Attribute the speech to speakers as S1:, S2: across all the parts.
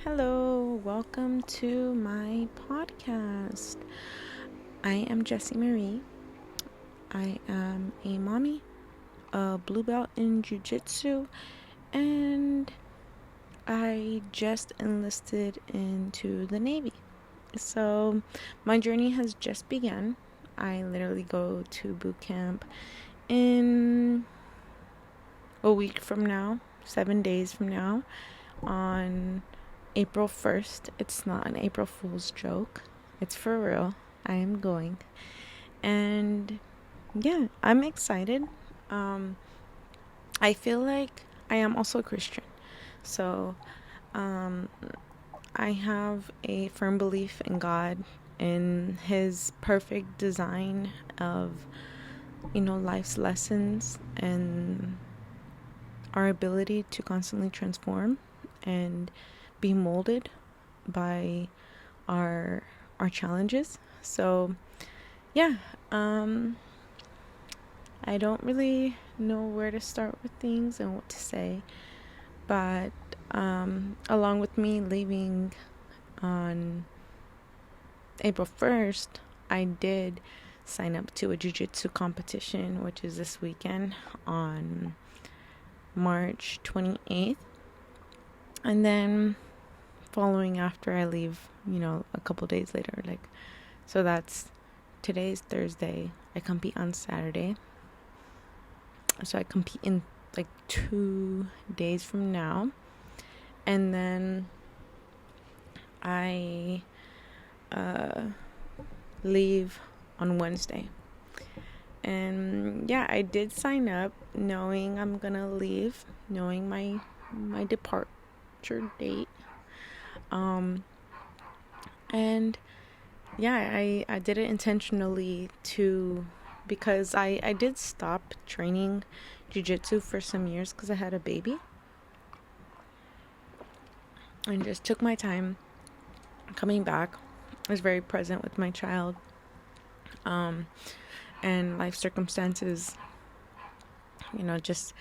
S1: Hello, welcome to my podcast. I am Jesimarie. I am a mommy, a blue belt in jiu-jitsu, and I just enlisted into the Navy. So my journey has just begun. I literally go to boot camp in a week from now, 7 days from now, on April 1st. It's not an April Fool's joke. It's for real. I am going. And yeah, I'm excited. I feel like I am also a Christian. So I have a firm belief in God, in His perfect design of, life's lessons and our ability to constantly transform and be molded by our challenges. So yeah, I don't really know where to start with things and what to say, but along with me leaving on April 1st, I did sign up to a jiu-jitsu competition, which is this weekend on March 28th. And then following after I leave, a couple days later, so today's Thursday. I compete on Saturday. So I compete in 2 days from now. And then I leave on Wednesday. And yeah, I did sign up knowing I'm gonna leave, knowing my departure date. And yeah, I did it intentionally because I did stop training jiu-jitsu for some years because I had a baby, and just took my time coming back. I was very present with my child, and life circumstances, just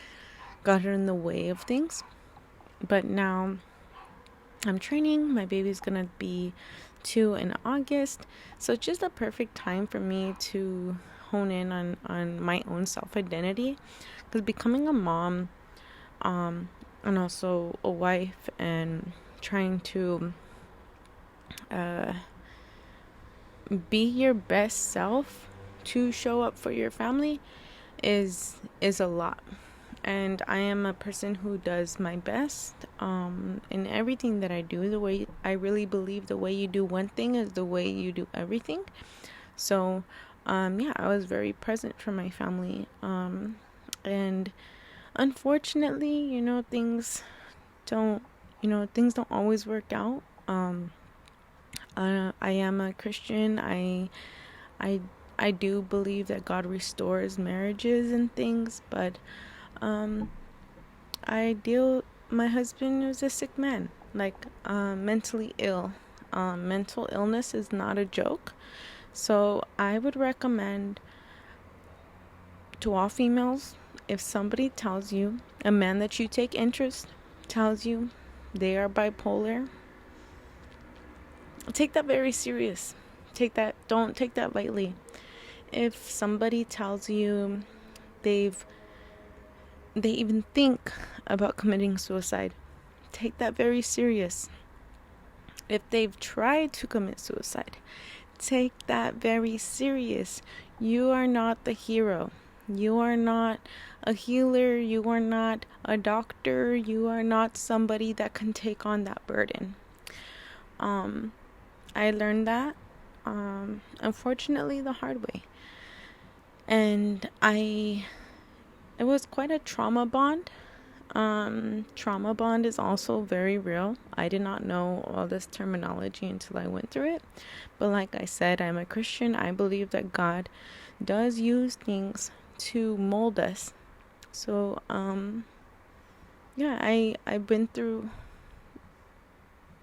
S1: got in the way of things. But now I'm training. My baby's gonna be 2 in August, so it's just a perfect time for me to hone in on my own self-identity, because becoming a mom and also a wife and trying to be your best self to show up for your family is a lot. And I am a person who does my best in everything that I do. The way I really believe the way you do one thing is the way you do everything. So I was very present for my family, and unfortunately, things don't always work out. I am a Christian. I do believe that God restores marriages and things, but my husband was a sick man, mentally ill. Mental illness is not a joke. So I would recommend to all females, if somebody tells you, a man that you take interest tells you they are bipolar, take that very serious. Don't take that lightly. If somebody tells you they even think about committing suicide, take that very serious. If they've tried to commit suicide, take that very serious. You are not the hero. You are not a healer. You are not a doctor. You are not somebody that can take on that burden. I learned that, unfortunately, the hard way. And it was quite a trauma bond. Trauma bond is also very real. I did not know all this terminology until I went through it. But like I said, I'm a Christian. I believe that God does use things to mold us. So, I've been through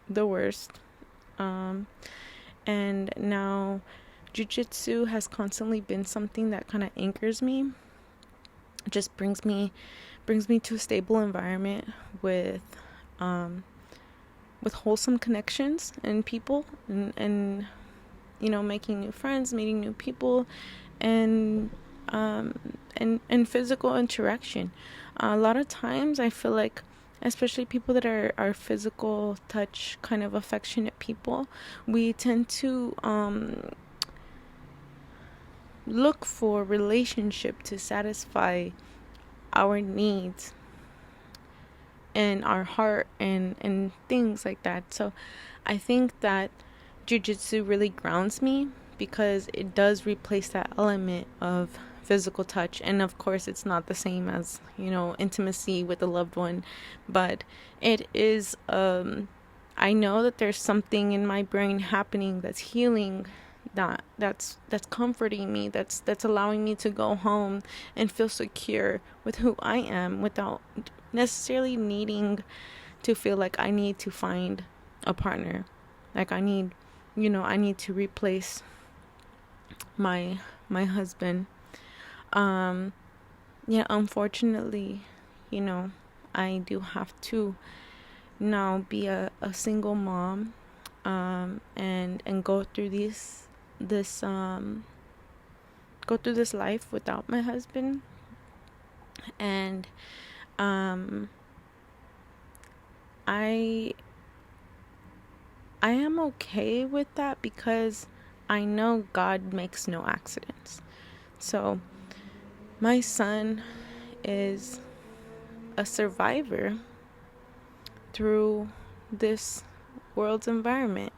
S1: the worst. And now jiu-jitsu has constantly been something that kind of anchors me. It just brings me to a stable environment with with wholesome connections and people, and making new friends, meeting new people, and and physical interaction. A lot of times I feel like, especially people that are physical touch kind of affectionate people, we tend to look for relationship to satisfy our needs and our heart and things like that. So I think that jiu-jitsu really grounds me, because it does replace that element of physical touch. And of course it's not the same as intimacy with a loved one, but it is I know that there's something in my brain happening that's healing, that's comforting me, that's allowing me to go home and feel secure with who I am, without necessarily needing to feel like I need to find a partner, like I need to replace my husband. Unfortunately, I do have to now be a single mom, and go through this life without my husband. And I am okay with that, because I know God makes no accidents. So my son is a survivor through this world's environment.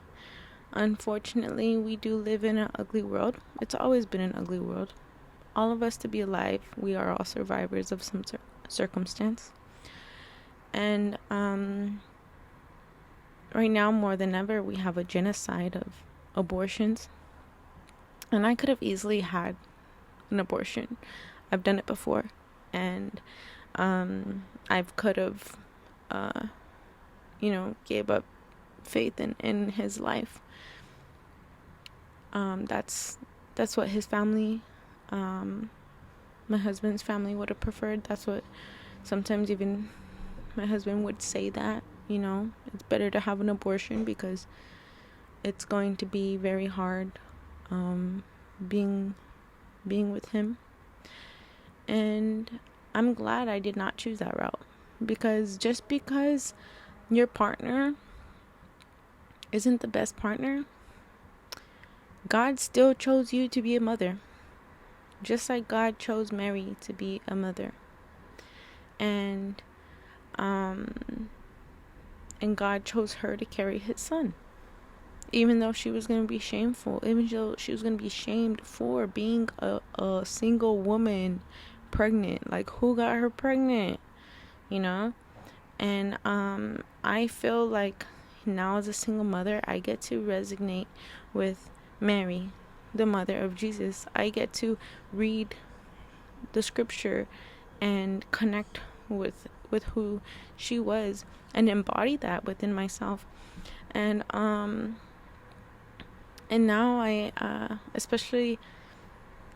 S1: Unfortunately, we do live in an ugly world. It's always been an ugly world. All of us to be alive, we are all survivors of some circumstance. And right now, more than ever, we have a genocide of abortions. And I could have easily had an abortion. I've done it before. And I could have, gave up faith in his life. That's what his family, my husband's family, would have preferred. That's what sometimes even my husband would say, that it's better to have an abortion, because it's going to be very hard being with him. And I'm glad I did not choose that route, because just because your partner isn't the best partner, God still chose you to be a mother, just like God chose Mary to be a mother. And God chose her to carry his son, even though she was going to be shameful, even though she was going to be shamed for being a single woman pregnant. Like, who got her pregnant? And I feel like now, as a single mother, I get to resonate with Mary, the mother of Jesus. I get to read the scripture and connect with who she was, and embody that within myself. And now I especially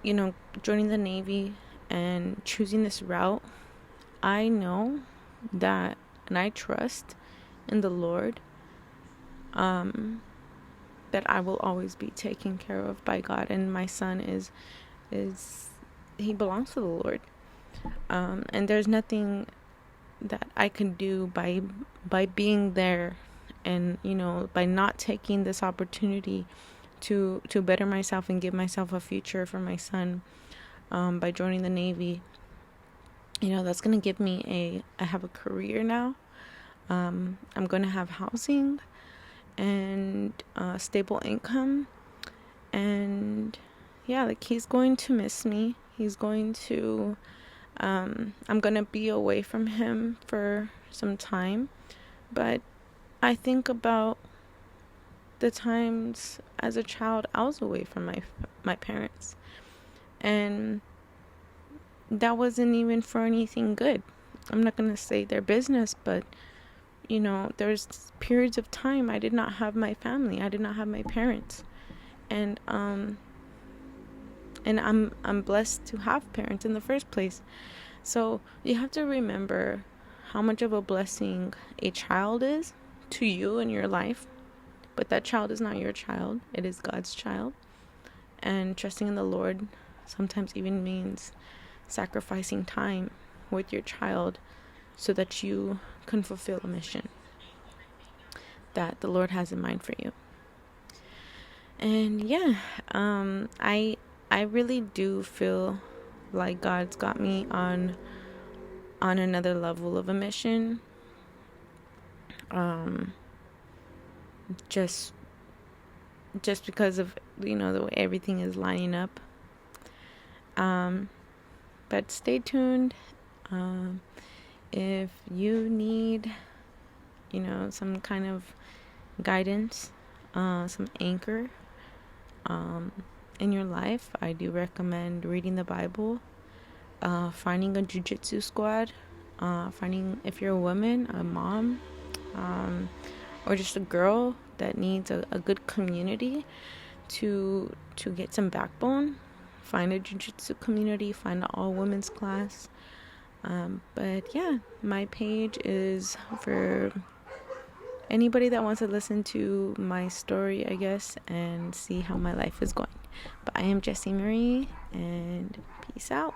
S1: joining the Navy and choosing this route, I know that, and I trust in the Lord, that I will always be taken care of by God. And my son is he belongs to the Lord, and there's nothing that I can do by being there, and by not taking this opportunity to better myself and give myself a future for my son, by joining the Navy. That's going to give me I have a career now. I'm going to have housing and stable income. And yeah, like, he's going to miss me. He's going to, I'm going to be away from him for some time. But I think about the times as a child I was away from my parents. And that wasn't even for anything good. I'm not going to say their business, but there's periods of time I did not have my family. I did not have my parents. And I'm blessed to have parents in the first place. So you have to remember how much of a blessing a child is to you in your life, but that child is not your child. It is God's child. And trusting in the Lord sometimes even means sacrificing time with your child so that you can fulfill a mission that the Lord has in mind for you. And yeah, I really do feel like God's got me on another level of a mission. Just because of, the way everything is lining up. But stay tuned. If you need, some kind of guidance, some anchor, in your life, I do recommend reading the Bible, finding a jiu-jitsu squad, finding, if you're a woman, a mom, or just a girl that needs a good community to get some backbone. Find a jiu-jitsu community, find an all-women's class. But yeah, my page is for anybody that wants to listen to my story, I guess, and see how my life is going. But I am Jesimarie, and peace out.